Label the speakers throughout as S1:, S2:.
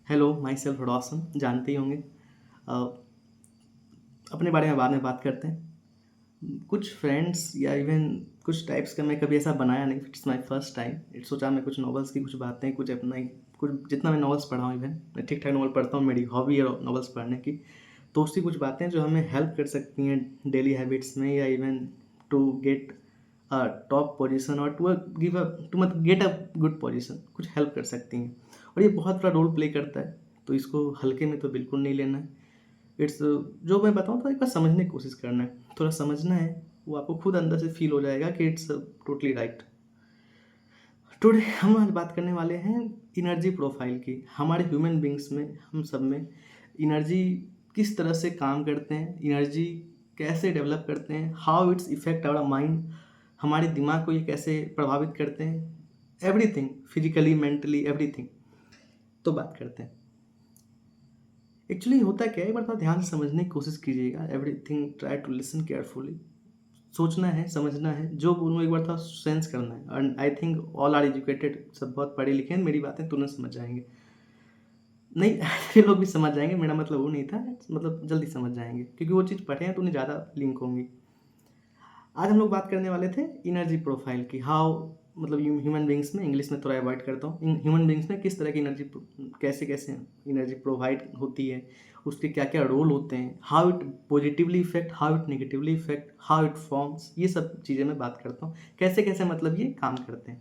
S1: Hello, my self रॉसन जानते ही होंगे। अ, अपने बारे में बाद में बात करते हैं। कुछ फ्रेंड्स या इवन कुछ टाइप्स का मैं कभी ऐसा बनाया नहीं, it's my first time. It सोचा मैं कुछ नॉवेल्स की कुछ बातें, कुछ अपना ही कुछ जितना मैं नॉवेल्स पढ़ा हूँ, इवन मैं ठीक ठाक नॉवल पढ़ता हूँ, मेरी हॉबी है नॉवेल्स पढ़ने की। तो उसकी कुछ बातें जो हमें हेल्प कर सकती हैं डेली हैबिट्स में, या even to get a top position, और टू मत गेट अ गुड पोजीशन, कुछ हेल्प कर सकती हैं। और ये बहुत बड़ा रोल प्ले करता है, तो इसको हल्के में तो बिल्कुल नहीं लेना है। इट्स जो मैं बताऊँ तो एक बार समझने की कोशिश करना है, थोड़ा समझना है, वो आपको खुद अंदर से फील हो जाएगा कि इट्स टोटली राइट। टुडे हम आज बात करने वाले हैं एनर्जी प्रोफाइल की। हमारे ह्यूमन बींग्स में, हम सब में एनर्जी किस तरह से काम करते हैं, एनर्जी कैसे डेवलप करते हैं, how it's effect our mind, हमारे दिमाग को ये कैसे प्रभावित करते हैं, एवरीथिंग, फिजिकली मेंटली एवरीथिंग। तो बात करते हैं एक्चुअली होता क्या है, एक बार थोड़ा ध्यान से समझने की कोशिश कीजिएगा। Everything try to listen carefully. सोचना है, समझना है, जो बोलूँ एक बार थोड़ा सेंस करना है। And I think all are educated, सब बहुत पढ़े लिखे हैं, मेरी बातें तुरंत समझ जाएंगे। नहीं ऐसे लोग भी समझ जाएंगे, मेरा मतलब वो नहीं था, मतलब जल्दी समझ जाएंगे क्योंकि वो चीज़ पढ़े हैं तो उन्हें ज़्यादा लिंक होंगी। आज हम लोग बात करने वाले थे एनर्जी प्रोफाइल की। हाउ, मतलब ह्यूमन बींग्स में, इंग्लिश में थोड़ा अवॉइड करता हूँ, इन ह्यूमन बींग्स में किस तरह की एनर्जी, कैसे कैसे एनर्जी प्रोवाइड होती है, उसके क्या क्या रोल होते हैं, how it positively effect, how it negatively effect, how it forms, ये सब चीज़ें मैं बात करता हूँ, कैसे कैसे मतलब ये काम करते हैं।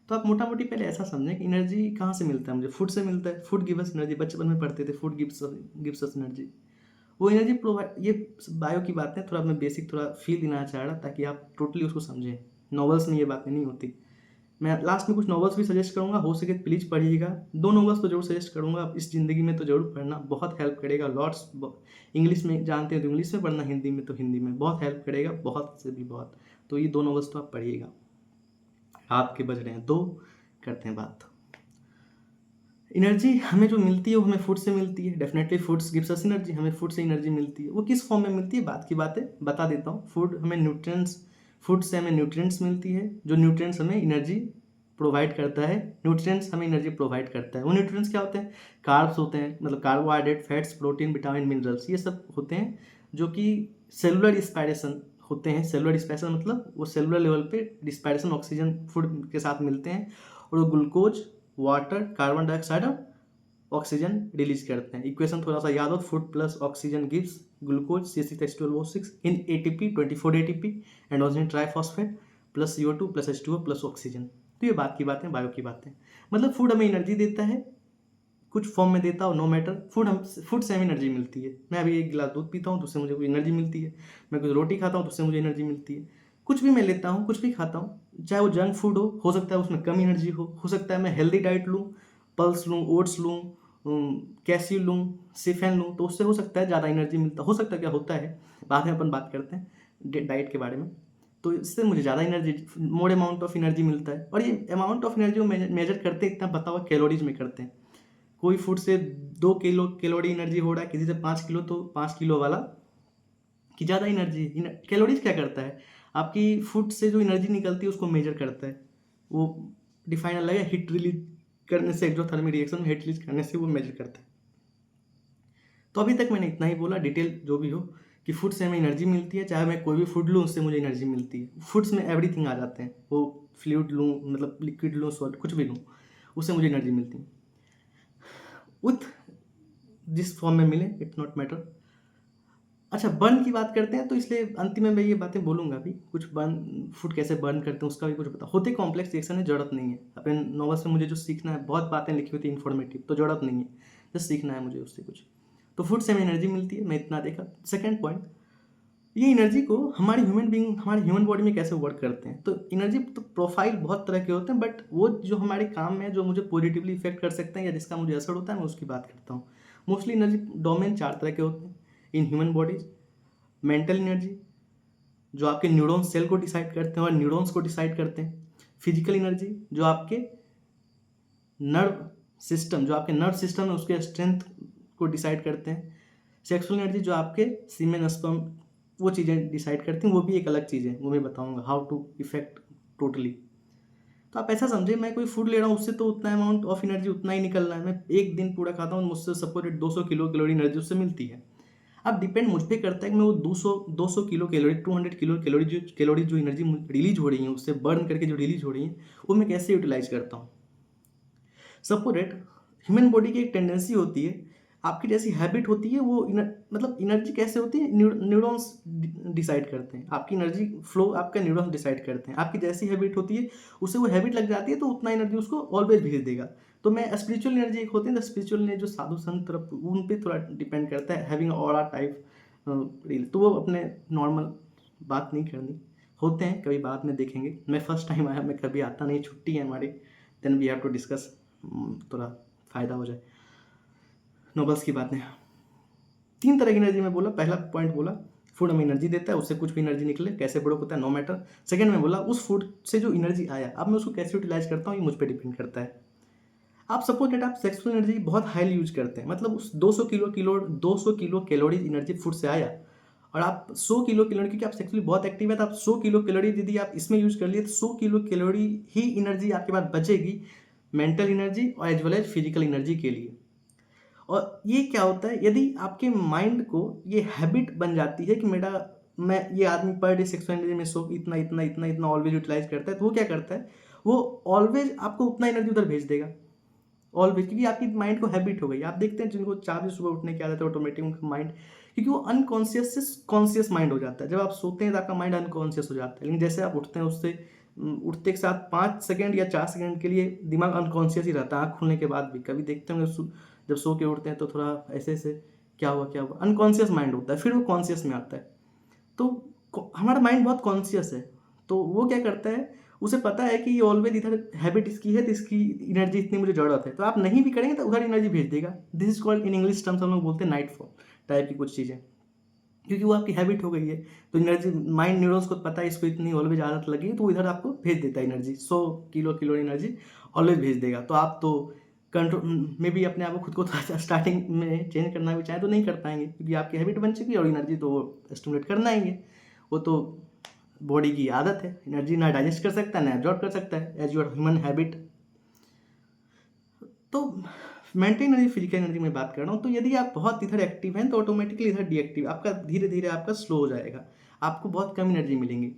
S1: तो आप मोटा मोटी पहले ऐसा समझें कि एनर्जी कहाँ से मिलता है। मुझे फूड से मिलता है, फूड गिव्स एनर्जी, बचपन में पढ़ते थे फूड गिव्स अस एनर्जी। वो एनर्जी प्रोवाइड, ये बायो की बातें थोड़ा मैं बेसिक थोड़ा फील देना चाह रहा ताकि आप टोटली उसको समझें। नॉवेल्स में ये बातें नहीं होती। मैं लास्ट में कुछ नॉवेल्स भी सजेस्ट करूंगा, हो सके प्लीज़ पढ़िएगा। दो नॉवेल्स तो जरूर सजेस्ट करूंगा, आप इस ज़िंदगी में तो जरूर पढ़ना, बहुत हेल्प करेगा। लॉट्स, इंग्लिश में जानते हो तो इंग्लिश में पढ़ना, हिंदी में तो हिंदी में, बहुत हेल्प करेगा, बहुत से भी बहुत। तो ये दो नॉवेल्स तो आप पढ़िएगा। रात के बज रहे हैं 2, करते हैं बात। एनर्जी हमें जो मिलती है वो हमें फूड से मिलती है। Definitely foods gives us energy, हमें फूड से एनर्जी मिलती है। वो किस फॉर्म में मिलती है, बात की बात है, बता देता हूँ। फूड हमें न्यूट्रिएंट्स, फूड से हमें न्यूट्रिएंट्स मिलती है, जो न्यूट्रिएंट्स हमें एनर्जी प्रोवाइड करता है। न्यूट्रिएंट्स हमें एनर्जी प्रोवाइड करता है। वो न्यूट्रिएंट्स क्या होते हैं, कार्ब्स होते हैं, मतलब carbohydrate, fats, protein, vitamin, minerals, ये सब होते हैं जो कि सेलुलर रिस्पायरेशन होते हैं। सेलुलर रिस्पायरेशन मतलब वो सेलुलर लेवल पे रिस्पायरेशन, ऑक्सीजन फूड के साथ मिलते हैं, और वो ग्लूकोज, वाटर, कार्बन डाइऑक्साइड और ऑक्सीजन रिलीज करते हैं। इक्वेशन थोड़ा सा याद हो, food plus oxygen gives glucose C6H12O6 in ATP 24 ATP adenosine triphosphate plus CO2 plus H2O plus oxygen. तो ये बात की बातें, बायो की बातें। मतलब फूड हमें एनर्जी देता है, कुछ फॉर्म में देता हो, नो मैटर। फूड से हमें एनर्जी मिलती है। मैं अभी एक गिलास दूध पीता हूँ तो उससे मुझे कोई एनर्जी मिलती है। मैं कुछ रोटी खाता हूँ तो उससे मुझे एनर्जी मिलती है। कुछ भी मैं लेता हूँ, कुछ भी खाता हूँ, चाहे वो जंक फूड हो सकता है उसमें कम एनर्जी हो सकता है मैं हेल्दी डाइट लूँ, पल्स लूँ, ओट्स लूँ, कैसी लूँ, सिफेन लूँ, तो उससे हो सकता है ज़्यादा एनर्जी मिलता हो सकता है, क्या होता है बाद में अपन बात करते हैं डाइट के बारे में। तो इससे मुझे ज़्यादा energy, more amount of energy मिलता है। और ये अमाउंट ऑफ एनर्जी वो मेजर करते हैं, इतना पता हुआ कैलोरीज में करते हैं। कोई फूड से 2 किलो कैलोरी एनर्जी हो रहा है, किसी से 5 किलो, तो 5 किलो वाला की ज़्यादा एनर्जी। कैलोरीज क्या करता है, आपकी फूड से जो एनर्जी निकलती है उसको मेजर करता है। वो डिफाइन अलग है, हीट रिलीज करने से, एक्सोथर्मिक रिएक्शन में हीट रिलीज करने से वो मेजर करता है। तो अभी तक मैंने इतना ही बोला, डिटेल जो भी हो, कि फूड से हमें एनर्जी मिलती है। चाहे मैं कोई भी फूड लूँ उससे मुझे एनर्जी मिलती है। फूड्स में एवरीथिंग आ जाते हैं, वो फ्लूइड लूँ, मतलब लिक्विड लूँ, सॉल्ट, कुछ भी लूँ, उससे मुझे एनर्जी मिलती है। विथ जिस फॉर्म में मिले, इट्स नॉट मैटर। अच्छा, बर्न की बात करते हैं, तो इसलिए अंतिम में मैं ये बातें बोलूँगा भी, कुछ बर्न, फूड कैसे बर्न करते हैं उसका भी कुछ बता। होते कॉम्प्लेक्स रिएक्शन है, जरूरत नहीं है। अपने नॉवल से मुझे जो सीखना है, बहुत बातें लिखी हुई थी इन्फॉर्मेटिव, तो जरूरत नहीं है, जस्ट सीखना है मुझे उससे कुछ। तो फूड से हमें एनर्जी मिलती है, मैं इतना देखा। सेकेंड पॉइंट, ये एनर्जी को हमारी ह्यूमन बींग, हमारे ह्यूमन बॉडी में कैसे वर्क करते हैं। तो एनर्जी तो प्रोफाइल बहुत तरह के होते हैं, बट वो जो हमारे काम में, जो मुझे पॉजिटिवली इफेक्ट कर सकते हैं या जिसका मुझे असर होता है, मैं उसकी बात करता हूँ। मोस्टली एनर्जी डोमेन 4 तरह के होते हैं in human bodies. Mental energy, जो आपके न्यूरॉन्स सेल को डिसाइड करते हैं और न्यूरॉन्स को डिसाइड करते हैं। फिजिकल एनर्जी, जो आपके नर्व सिस्टम, जो आपके नर्व सिस्टम है उसके स्ट्रेंथ को डिसाइड करते हैं। सेक्सुअल एनर्जी, जो आपके सीमेन, स्पर्म, वो चीज़ें डिसाइड करती हैं, वो भी एक अलग चीज़ है, वो मैं बताऊंगा हाउ टू इफेक्ट टोटली। तो आप ऐसा समझिए, मैं कोई फूड ले रहा हूँ, उससे तो उतना अमाउंट ऑफ एनर्जी उतना ही निकलना है। मैं एक दिन पूरा खाता हूँ, मुझसे सपोर्टेड 200 किलो कैलोरी एनर्जी उससे मिलती है। अब डिपेंड मुझ पे करता है कि मैं वो 200 किलो कैलोरी, 200 किलो कैलोरी जो एनर्जी रिलीज हो रही है, उससे बर्न करके जो रिलीज हो रही है, वो मैं कैसे यूटिलाइज करता हूँ। सपोर्टेड ह्यूमन बॉडी की एक टेंडेंसी होती है, आपकी जैसी हैबिट होती है, वो मतलब एनर्जी कैसे होती है, न्यूरॉन्स डिसाइड करते हैं। आपकी एनर्जी फ्लो आपका न्यूरॉन्स डिसाइड करते हैं। आपकी जैसी हैबिट होती है, उससे वो हैबिट लग जाती है, तो उतना एनर्जी उसको ऑलवेज भेज देगा। तो मैं स्पिरिचुअल एनर्जी एक होती है, स्पिरिचुअल एनर्जी जो साधु संत तरफ, उन पे थोड़ा डिपेंड करता है, हैविंग ऑरा टाइप रील। तो वो अपने नॉर्मल बात नहीं करनी होते हैं, कभी बाद में देखेंगे। मैं फर्स्ट टाइम आया, मैं कभी आता नहीं, छुट्टी है हमारी, then we have to discuss, थोड़ा फ़ायदा हो जाए। नोबल्स की बातें, 3 तरह की एनर्जी में बोला। पहला पॉइंट बोला, फूड हमें एनर्जी देता है, उससे कुछ भी एनर्जी निकले, कैसे प्रोडक्ट होता है नो मैटर। सेकंड में बोला, उस फूड से जो एनर्जी आया, अब मैं उसको कैसे यूटिलाइज करता हूँ, ये मुझ पर डिपेंड करता है। आप सपोज दैट आप सेक्सुअल एनर्जी बहुत हाईली यूज करते हैं, मतलब उस 200 किलो कैलोरी एनर्जी फूड से आया, और आप 100 किलो कैलोरी, क्योंकि आप सेक्सुअली बहुत एक्टिव है, तो आप 100 किलो कैलोरी यदि आप इसमें यूज कर लिए, तो 100 किलो कैलोरी ही एनर्जी आपके पास बचेगी मेंटल एनर्जी और as well as physical energy के लिए। और ये क्या होता है, यदि आपके माइंड को ये हैबिट बन जाती है कि मैं ये आदमी पर डे सेक्सुअल एनर्जी में सो इतना इतना इतना इतना ऑलवेज यूटिलाइज करता है, तो वो क्या करता है, वो ऑलवेज आपको उतना एनर्जी उधर भेज देगा ऑलवेज, क्योंकि आपकी माइंड को हैबिट हो गई। आप देखते हैं जिनको 4 बजे सुबह उठने की आदत है, ऑटोमेटिक उनका माइंड, क्योंकि वो अनकॉन्शियस से कॉन्शियस माइंड हो जाता है। जब आप सोते हैं तो आपका माइंड अनकॉन्शियस हो जाता है, लेकिन जैसे आप उठते हैं, उससे उठते के साथ 5 सेकंड या 4 सेकंड के लिए दिमाग अनकॉन्शियस ही रहता है। आँख खुलने के बाद भी कभी देखते होंगे, जब सो के उठते हैं तो थोड़ा ऐसे ऐसे क्या हुआ, अनकॉन्शियस माइंड होता है, फिर वो कॉन्शियस में आता है। तो हमारा माइंड बहुत कॉन्शियस है, तो वो क्या करता है, उसे पता है कि ये ऑलवेज इधर हैबिट इसकी है, तो इसकी एनर्जी इतनी मुझे ज़रूरत है, तो आप नहीं भी करेंगे तो उधर एनर्जी भेज देगा। This is called in English terms हम लोग बोलते हैं नाइट फॉल टाइप की कुछ चीज़ें, क्योंकि वो आपकी हैबिट हो गई है। तो एनर्जी माइंड न्यूरॉन्स को पता है इसको इतनी ऑलवेज आदत लगी, तो वो इधर आपको भेज देता है एनर्जी, 100 किलो एनर्जी ऑलवेज भेज देगा। तो आप तो कंट्रोल में भी अपने आप को खुद को थोड़ा स्टार्टिंग में चेंज करना भी चाहें तो नहीं कर पाएंगे, क्योंकि आपकी हैबिट बन चुकी है, और एनर्जी तो वो स्टिमुलेट करना ही है। वो तो बॉडी की आदत है, एनर्जी ना डाइजेस्ट कर सकता है ना एब्जॉर्ब कर सकता है, एज योर ह्यूमन हैबिट। तो मेंटल एनर्जी, फिजिकल एनर्जी में बात कर रहा हूँ। तो यदि आप बहुत इधर एक्टिव हैं, तो ऑटोमेटिकली इधर डीएक्टिव, आपका धीरे धीरे आपका स्लो हो जाएगा, आपको बहुत कम एनर्जी मिलेंगी।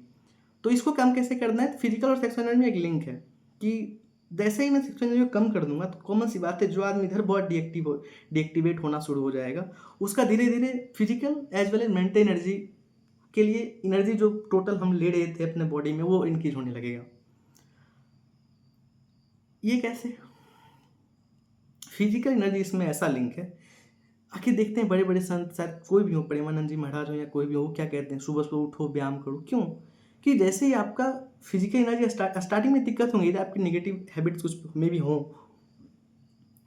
S1: तो इसको कम कैसे करना है, फिजिकल और सेक्सुअल एनर्जी में एक लिंक है, कि जैसे ही मैं सेक्सुअल एनर्जी को कम कर दूंगा, तो कॉमन सी बात है, जो आदमी इधर बहुत डीएक्टिवेट होना शुरू हो जाएगा, उसका धीरे धीरे physical as well as mental energy के लिए एनर्जी जो टोटल हम ले रहे थे अपने बॉडी में, वो इंक्रीज होने लगेगा। ये कैसे, फिजिकल एनर्जी इसमें ऐसा लिंक है। आखिर देखते हैं बड़े बड़े संत, शायद कोई भी हो, प्रेमानंद जी महाराज हो या कोई भी हो, क्या कहते हैं, सुबह सुबह उठो व्यायाम करो। क्यों, कि जैसे ही आपका फिजिकल एनर्जी स्टार्टिंग में दिक्कत होंगी, आपकी नेगेटिव हैबिट्स कुछ में भी हों,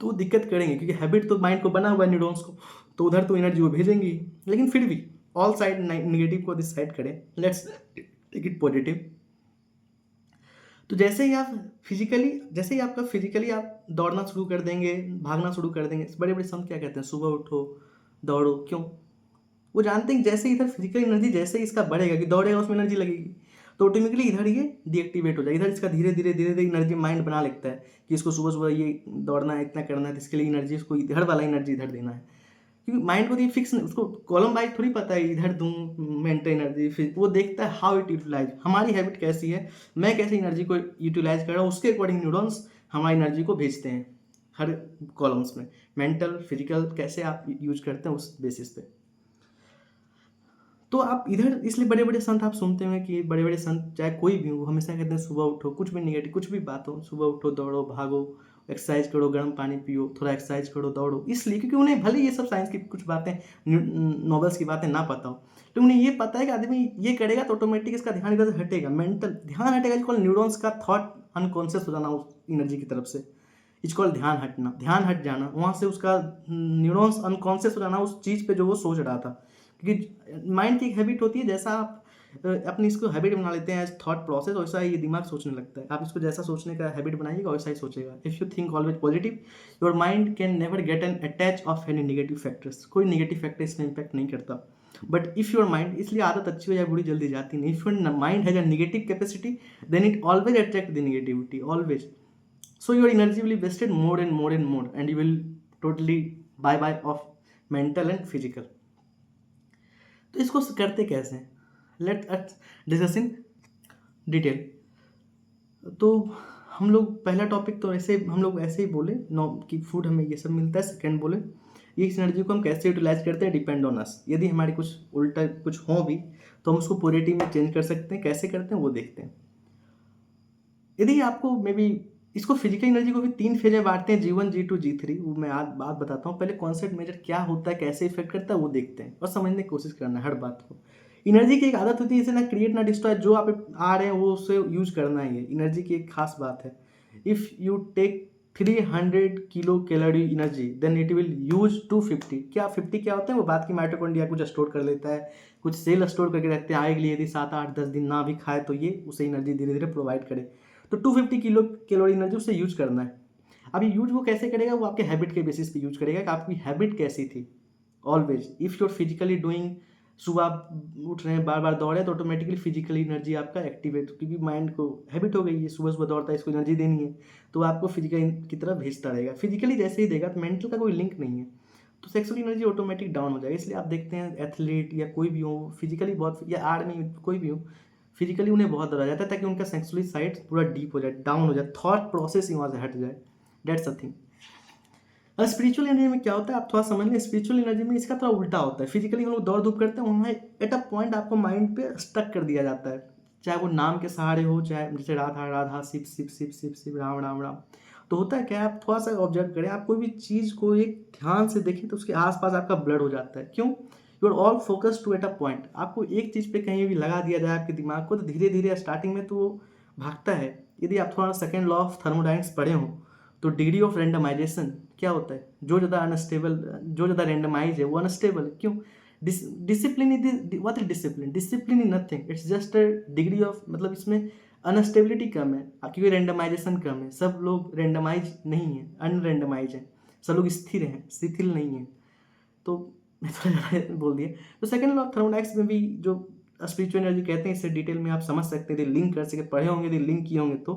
S1: तो वो दिक्कत करेंगे, क्योंकि हैबिट तो माइंड को बना हुआ है न्यूरॉन्स को, तो उधर तो एनर्जी वो भेजेंगी। लेकिन फिर भी ऑल साइड नेगेटिव को दिस साइड करें, लेट्स टेक इट पॉजिटिव। तो जैसे ही आपका फिजिकली आप दौड़ना शुरू कर देंगे, भागना शुरू कर देंगे, बड़े बड़े संत क्या कहते हैं, सुबह उठो दौड़ो। क्यों, वो जानते हैं जैसे इधर फिजिकल एनर्जी जैसे ही इसका बढ़ेगा, कि दौड़ेगा उसमें एनर्जी लगेगी, तो ऑटोमेटिकली इधर ये डीएक्टिवेट हो जाएगा। इधर इसका धीरे धीरे एनर्जी माइंड बना लेता है कि इसको सुबह सुबह ये दौड़ना है, इतना करना है, तो इसके लिए एनर्जी, इसको इधर वाला एनर्जी इधर देना है, क्योंकि माइंड को तो ये फिक्स, उसको कॉलम वाइज थोड़ी पता है इधर दूँ मेंटल एनर्जी, फिर वो देखता है हाउ इट यूटिलाइज, हमारी हैबिट कैसी है, मैं कैसे एनर्जी को यूटिलाइज कर रहा हूँ, उसके अकॉर्डिंग न्यूरॉन्स हमारी एनर्जी को भेजते हैं हर कॉलम्स में। मेंटल फिजिकल कैसे आप यूज करते हैं उस बेसिस पे। तो आप इधर, इसलिए बड़े बड़े संत आप सुनते हैं कि बड़े बड़े संत चाहे कोई भी हो, हमेशा कहते हैं सुबह उठो, कुछ भी निगेटिव कुछ भी बात हो, सुबह उठो दौड़ो भागो, एक्सरसाइज करो, गर्म पानी पियो, थोड़ा एक्सरसाइज करो, दौड़ो। इसलिए क्योंकि उन्हें भले ये सब साइंस की कुछ बातें, नॉवेल्स की बातें ना पता हो, तो उन्हें ये पता है कि आदमी ये करेगा तो ऑटोमेटिक इसका ध्यान इधर से हटेगा, मेंटल ध्यान हटेगा, जिसको न्यूरॉन्स का थॉट अनकॉन्शियस हो जाना उस एनर्जी की तरफ से, इसको ध्यान हटना, ध्यान हट जाना, वहाँ से उसका न्यूरॉन्स अनकॉन्शियस हो जाना उस चीज़ पे जो वो सोच रहा था। क्योंकि माइंड की एक हैबिट होती है, जैसा आप अपनी इसको हैबिट बना लेते हैं एज थॉट प्रोसेस, वैसा ही ये दिमाग सोचने लगता है। आप इसको जैसा सोचने का हैबिट बनाइएगा वैसा ही सोचेगा। If you think always positive, your mind can never get an attach of any negative factors. कोई नेगेटिव फैक्टर इसमें इम्पैक्ट नहीं करता। बट इफ़ योर माइंड, इसलिए आदत अच्छी हो या बुरी जल्दी जाती नहीं, if your mind has a negative capacity then it always attract the negativity always. So your energy will be wasted more and more and more, and you will totally bye of mental and physical. तो इसको करते कैसे हैं, let us discuss in detail. तो हम लोग पहला topic तो ऐसे हम लोग ऐसे ही बोले नो कि फूड हमें ये सब मिलता है. सेकंड बोले ये इस एनर्जी को हम कैसे यूटिलाइज करते हैं, डिपेंड ऑन अस. यदि हमारी कुछ उल्टा कुछ हो भी तो हम उसको पॉजिटिव में चेंज कर सकते हैं. कैसे करते हैं वो देखते हैं. यदि आपको मे बी इसको फिजिकल एनर्जी को भी 3 फेज में बांटते हैं, G1 G2 G3. वो मैं आज बात बताता हूँ. पहले कॉन्सेप्ट मेजर क्या होता है, कैसे इफेक्ट करता है वो देखते हैं और समझने की कोशिश करना है हर बात को. एनर्जी की एक आदत होती है इसे ना क्रिएट ना डिस्ट्रॉय. जो आप आ रहे हैं वो उससे यूज करना ही है. एनर्जी की एक खास बात है, if you take 300 kilo calorie energy then it will use 250. क्या 50 क्या होता है, वो बात की माइटोकॉन्ड्रिया कुछ स्टोर कर लेता है, कुछ सेल स्टोर करके रखते हैं आगे के लिए. यदि 7-8-10 दिन ना भी खाए तो ये उसे एनर्जी धीरे धीरे प्रोवाइड करे. तो 250 किलो कैलोरी एनर्जी उसे यूज करना है. अब ये यूज वो कैसे करेगा, वो आपके हैबिट के बेसिस पे यूज करेगा कि आपकी हैबिट कैसी थी. Always if you are physically doing, सुबह आप उठ रहे हैं बार बार दौड़े तो ऑटोमेटिकली फिजिकली एनर्जी आपका एक्टिवेट, क्योंकि माइंड को हैबिट हो गई है सुबह सुबह दौड़ता है, इसको एनर्जी देनी है तो आपको फिजिकल की तरफ भेजता रहेगा. फिजिकली जैसे ही देगा तो मेंटल का कोई लिंक नहीं है तो सेक्सुअल एनर्जी ऑटोमेटिक डाउन हो जाएगा. इसलिए आप देखते हैं एथलीट या कोई भी हो फिजिकली बहुत, या आर्मी कोई भी हो, फिजिकली उन्हें बहुत डरा जाता है ताकि उनका सेक्सुअली साइड पूरा डीप हो जाए, डाउन हो जाए, थॉट प्रोसेस ही वहाँ से हट जाए. Dates a thing. और स्पिरिचुअल एनर्जी में क्या होता है आप थोड़ा समझ लें. स्पिरिचुअल एनर्जी में इसका थोड़ा उल्टा होता है. फिजिकली हम लोग दौड़ धूप करते हैं, वहाँ एट अ पॉइंट आपको माइंड पे स्टक कर दिया जाता है, चाहे वो नाम के सहारे हो, चाहे जैसे राधा राधा शिव शिव शिव शिव शिव राम राम राम. तो होता है क्या, आप थोड़ा सा ऑब्जर्व करें, आप कोई भी चीज़ को एक ध्यान से देखें तो उसके आसपास आपका ब्लड हो जाता है. क्यों, you are all focus to at a point. आपको एक चीज़ पे कहीं भी लगा दिया जाए आपके दिमाग को तो धीरे धीरे स्टार्टिंग में तो वो भागता है. यदि आप थोड़ा सेकेंड लॉ ऑफ थर्मोडाइनमिक्स पढ़े हो तो डिग्री ऑफ रेंडमाइजेशन क्या होता है, जो ज़्यादा अनस्टेबल, जो ज़्यादा रेंडमाइज है वो अनस्टेबल. क्यों, discipline is what is discipline, discipline is nothing, it's just a degree of, मतलब इसमें अनस्टेबिलिटी कम है क्योंकि रेंडमाइजेशन कम है. सब लोग रेंडमाइज नहीं है, अनरेंडमाइज है. सब लोग स्थिर हैं, शिथिल नहीं है. तो मैं थोड़ा ज़्यादा बोल दिया. तो सेकेंड लॉ ऑफ थर्मोडाइनमिक्स में भी जो स्पिरिचुअल एनर्जी कहते हैं, इससे डिटेल में आप समझ सकते हैं, लिंक कर सके, पढ़े होंगे, यदि लिंक किए होंगे तो,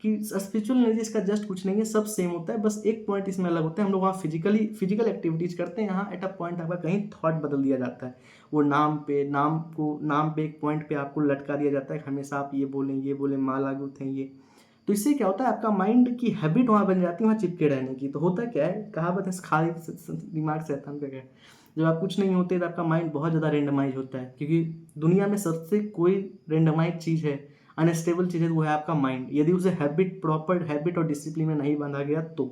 S1: कि स्पिरिचुअल एनर्जी इसका जस्ट कुछ नहीं है, सब सेम होता है. बस एक पॉइंट इसमें अलग होता है, हम लोग वहाँ फिजिकल एक्टिविटीज करते हैं, यहाँ एट अ पॉइंट आपका कहीं थॉट बदल दिया जाता है. वो नाम पे एक पॉइंट पे आपको लटका दिया जाता है, हमेशा आप ये बोलें माला गुथें ये. तो इससे क्या होता है, आपका माइंड की हैबिट वहाँ बन जाती है वहाँ चिपके रहने की. तो होता क्या है, कहावत है खाली दिमाग शैतान का है. जब आप कुछ नहीं होते तो आपका माइंड बहुत ज़्यादा रेंडमाइज होता है, क्योंकि दुनिया में सबसे कोई रेंडमाइज चीज़ है, अनस्टेबल चीज़ है, वो है आपका माइंड. यदि उसे प्रॉपर हैबिट और डिसिप्लिन में नहीं बांधा गया तो.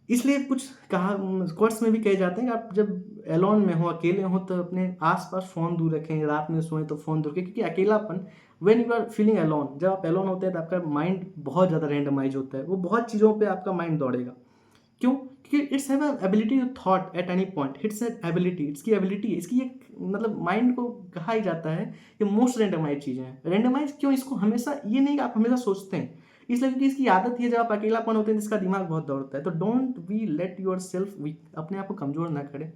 S1: इसलिए कुछ कहा कोर्स में भी कहे जाते हैं कि आप जब एलोन में हो, अकेले हो, तो अपने आसपास फ़ोन दूर रखें, रात में सोएं तो फ़ोन दूर रखें, क्योंकि अकेलापन, when you are feeling alone, जब आप एलोन होते हैं तो आपका माइंड बहुत ज़्यादा रेंडमाइज होता है, वो बहुत चीज़ों पे आपका माइंड दौड़ेगा. क्यों, क्योंकि it's have ability to thought at any point. It's ability, इसकी एबिलिटी, इसकी एक, मतलब माइंड को कहा ही जाता है कि मोस्ट रेंडमाइज चीज़ें हैं. रेंडमाइज क्यों, इसको हमेशा ये नहीं कि आप हमेशा सोचते हैं, इसलिए क्योंकि इसकी आदत ही है, जब आप अकेलापन होते हैं तो इसका दिमाग बहुत दौड़ता है. तो don't be let your self weak, अपने आप को कमज़ोर ना करें.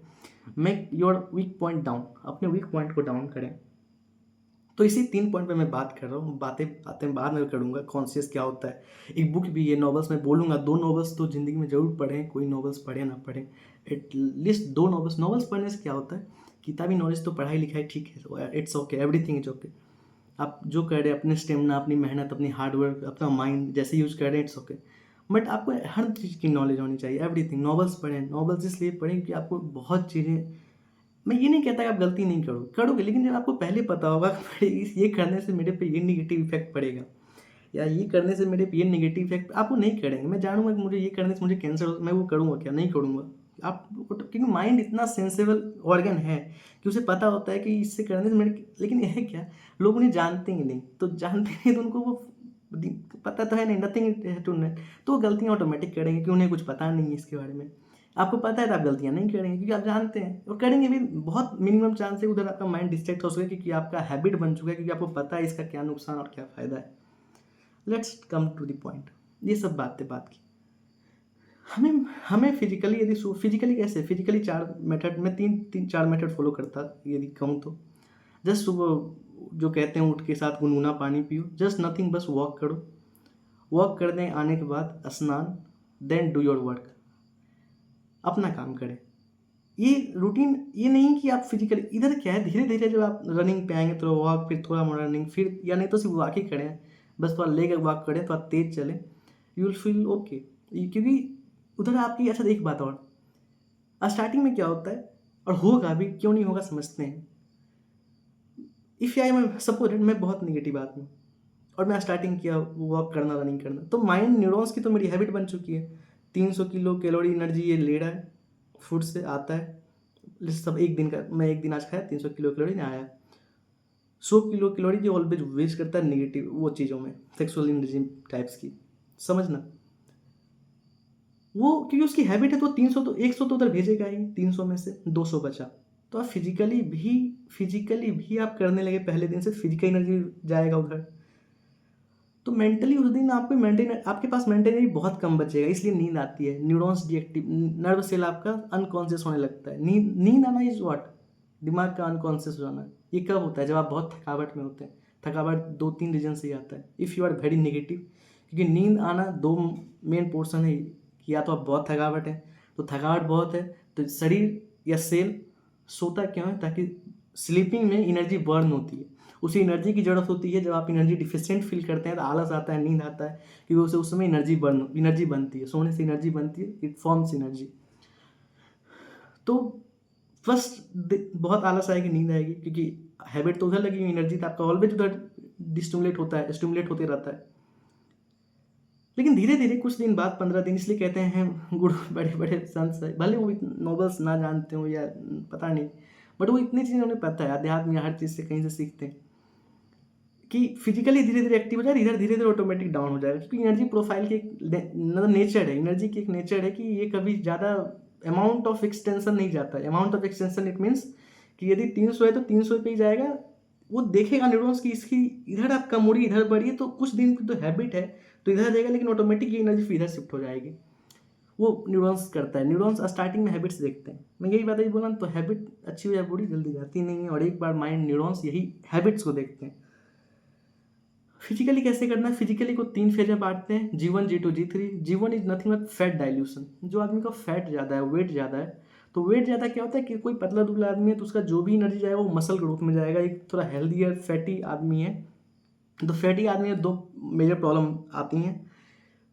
S1: Make your weak point down, अपने वीक पॉइंट को डाउन करें. तो इसी 3 पॉइंट पे मैं बात कर रहा हूँ. बातें बाद में करूँगा, कॉन्शियस क्या होता है. एक बुक भी है, नॉवेल्स में बोलूँगा, 2 नॉवेल्स तो ज़िंदगी में ज़रूर पढ़ें, कोई नॉवेल्स पढ़े ना पढ़े, एटलीस्ट 2 नॉवेल्स पढ़ने से क्या होता है, किताबी नॉलेज तो पढ़ाई लिखाई ठीक है, it's okay, everything is okay. आप जो कर रहे हैं, अपने स्टेमिना, अपनी मेहनत, अपनी हार्डवर्क, अपना माइंड जैसे यूज़ कर रहे हैं, इट्स ओके. बट आपको हर चीज़ की नॉलेज होनी चाहिए, एवरीथिंग. नॉवेल्स पढ़ें, नॉवेल्स इसलिए पढ़ें कि आपको बहुत चीज़ें, मैं ये नहीं कहता कि आप गलती नहीं करोगे, लेकिन जब आपको पहले पता होगा कि ये करने से मेरे पे ये नेगेटिव इफेक्ट पड़ेगा, या ये करने से मेरे पे ये नेगेटिव इफेक्ट, आप वो नहीं करेंगे. मैं जानूंगा कि मुझे ये करने से मुझे कैंसर हो, मैं वो करूँगा क्या, नहीं करूँगा. आप, क्योंकि माइंड इतना सेंसिबल ऑर्गन है कि उसे पता होता है कि इससे करने से मेरे, लेकिन यह क्या, लोग उन्हें जानते ही नहीं. तो जानते नहीं तो उनको वो पता तो है नहीं, नथिंग टू नेट, तो वो गलतियाँ ऑटोमेटिक करेंगे कि उन्हें कुछ पता नहीं है इसके बारे में. आपको पता है तो आप गलतियाँ नहीं करेंगे, क्योंकि आप जानते हैं, और करेंगे भी बहुत मिनिमम चांस है उधर आपका माइंड डिस्ट्रैक्ट हो सके, क्योंकि आपका हैबिट बन चुका है, क्योंकि आपको पता है इसका क्या नुकसान और क्या फ़ायदा है. Let's come to the point. ये सब बात की. हमें हमें फिजिकली यदि फिजिकली कैसे, फिजिकली 4 मेथड में 3-4 मेथड फॉलो करता यदि कहूँ तो। जस्ट सुबह जो कहते हैं उठ के साथ गुनगुना पानी पियो, जस्ट नथिंग, बस वॉक करो। वॉक करने आने के बाद स्नान, देन डू योर वर्क, अपना काम करें। ये रूटीन ये नहीं कि आप फिजिकली इधर क्या है, धीरे धीरे जब आप रनिंग पे आएंगे तो वॉक, फिर थोड़ा रनिंग, फिर या नहीं तो सिर्फ वॉक ही करें, बस थोड़ा लेग वॉक करें, थोड़ा तेज चलें, यू विल फील ओके। क्योंकि उधर आपकी, अच्छा एक बात और, स्टार्टिंग में क्या होता है और होगा भी, क्यों नहीं होगा समझते हैं। इफ़ आई एम सपोज मैं बहुत निगेटिव आदमी हूँ और मैं स्टार्टिंग किया वॉक करना, रनिंग करना, तो माइंड न्यूरॉन्स की तो मेरी हैबिट बन चुकी है। 300 किलो कैलोरी एनर्जी ये ले रहा है, फूड से आता है। सब एक दिन का, मैं एक दिन आज खाया 300 किलो कैलोरी नहीं आया। 100 किलो कैलोरी जो ऑलवेज वेस्ट करता है नेगेटिव वो चीज़ों में, सेक्सुअल एनर्जी टाइप्स की, समझना। वो क्योंकि उसकी हैबिट है तो 300 तो 100 तो उधर भेजेगा ही, 300 में से 200 बचा। तो आप फिजिकली भी आप करने लगे पहले दिन से, फिजिकल एनर्जी जाएगा उधर, तो मेंटली उस दिन आपको मेंटेन, आपके पास मेंटेन एनर्जी बहुत कम बचेगा, इसलिए नींद आती है। न्यूरॉन्स डीएक्टिव, नर्व सेल आपका अनकॉन्शियस होने लगता है। नींद आना इज व्हाट, दिमाग का अनकॉन्शियस हो जाना। ये कब होता है, जब आप बहुत थकावट में होते हैं। थकावट 2-3 रीजन से ही आता है, if you are very negative. क्योंकि नींद आना 2 मेन पोर्सन है कि या तो आप बहुत थकावट है, तो थकावट बहुत है तो शरीर या सेल सोता क्यों है, ताकि स्लीपिंग में एनर्जी बर्न होती है। उसी एनर्जी की ज़रूरत होती है, जब आप एनर्जी डिफिशिएंट फील करते हैं तो आलस आता है, नींद आता है, क्योंकि उसे उस समय एनर्जी बनती है, सोने से एनर्जी बनती है, इट फॉर्म्स एनर्जी। तो फर्स्ट बहुत आलस आएगी, नींद आएगी, क्योंकि हैबिट तो उधर लगी हुई, एनर्जी तो आपका ऑलवेज उधर डिस्टिमुलेट होता है, स्टिमुलेट होते रहता है। लेकिन धीरे धीरे कुछ दिन बाद, 15 दिन, इसलिए कहते हैं गुरु बड़े बड़े संत है, भले वो नॉवेल्स ना जानते हो या पता नहीं, बट वो इतनी चीज़ें उन्हें पता है, अध्यात्म या हर चीज़ से कहीं से सीखते हैं कि फिजिकली धीरे धीरे एक्टिव हो जाए, इधर धीरे धीरे ऑटोमेटिक डाउन हो जाएगा। क्योंकि एनर्जी प्रोफाइल की मतलब नेचर है, एनर्जी की एक नेचर है कि ये कभी ज़्यादा अमाउंट ऑफ एक्सटेंशन नहीं जाता है। Amount of extension it means कि यदि 300 है तो 300 पे ही जाएगा। वो देखेगा न्यूरॉन्स की, इसकी इधर आप कम हो रही, इधर बढ़ी है, तो कुछ दिन की तो हैबिट है तो इधर जाएगा, लेकिन ऑटोमेटिक ये एनर्जी फिर इधर शिफ्ट हो जाएगी। वो न्यूरॉन्स करता है, न्यूरॉन्स स्टार्टिंग में हैबिट्स देखते हैं। मैं यही बात ही बोला, तो हैबिट अच्छी हो या बुरी जल्दी जाती नहीं है, और एक बार माइंड न्यूरॉन्स यही हैबिट्स को देखते हैं। फिजिकली कैसे करना है, फिजिकली को 3 फेज में बांटते हैं, G1 G2 G3। G1 is nothing but fat dilution. जो आदमी का फैट ज़्यादा है, वेट ज़्यादा है, तो वेट ज़्यादा क्या होता है कि कोई पतला दुबला आदमी है तो उसका जो भी एनर्जी जाएगा वो मसल ग्रोथ में जाएगा। एक थोड़ा हेल्दियर फैटी आदमी है, तो फैटी आदमी में 2 मेजर प्रॉब्लम आती हैं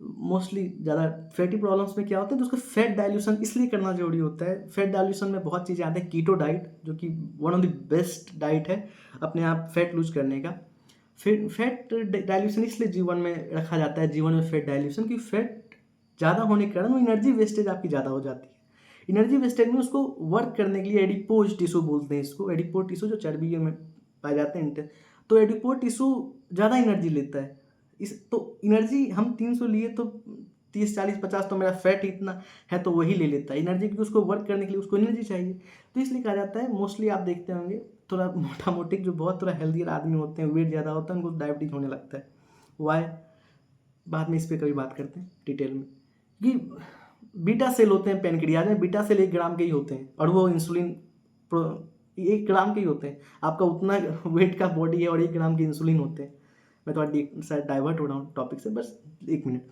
S1: मोस्टली। ज़्यादा फैटी प्रॉब्लम्स में क्या होता है, तो उसका फैट डाइल्यूशन इसलिए करना जरूरी होता है। फैट डाइल्यूशन में बहुत चीज़ें आती हैं, कीटो डाइट जो कि one of the best diet है अपने आप फैट लूज करने का। फिर फैट डाइल्यूशन इसलिए जीवन में रखा जाता है, जीवन में फैट डाइल्यूशन, कि फैट ज़्यादा होने के कारण वो एनर्जी वेस्टेज आपकी ज़्यादा हो जाती है। एनर्जी वेस्टेज में उसको वर्क करने के लिए एडिपोज टिश्यू बोलते हैं इसको, एडिपोज टिश्यू जो चर्बी में पाए जाते हैं, तो एडिपोज टिश्यू ज़्यादा एनर्जी लेता है। इस तो एनर्जी हम 300 लिए तो 30-40-50 तो मेरा फैट इतना है तो वही ले लेता है एनर्जी, क्योंकि उसको वर्क करने के लिए उसको एनर्जी चाहिए। तो इसलिए कहा जाता है, मोस्टली आप देखते होंगे थोड़ा मोटा मोटी जो बहुत थोड़ा हेल्दी आदमी होते हैं, वेट ज़्यादा होता है, उनको डायबिटीज होने लगता है। वाई, बाद में इस पर कभी बात करते हैं डिटेल में। कि बीटा सेल होते हैं पेनक्रियाज में, बीटा सेल 1 ग्राम के ही होते हैं, और वो इंसुलिन 1 ग्राम के ही होते हैं। आपका उतना वेट का बॉडी है और 1 ग्राम के इंसुलिन होते हैं। मैं थोड़ा शायद डाइवर्ट हो रहा हूँ टॉपिक से, बस 1 मिनट।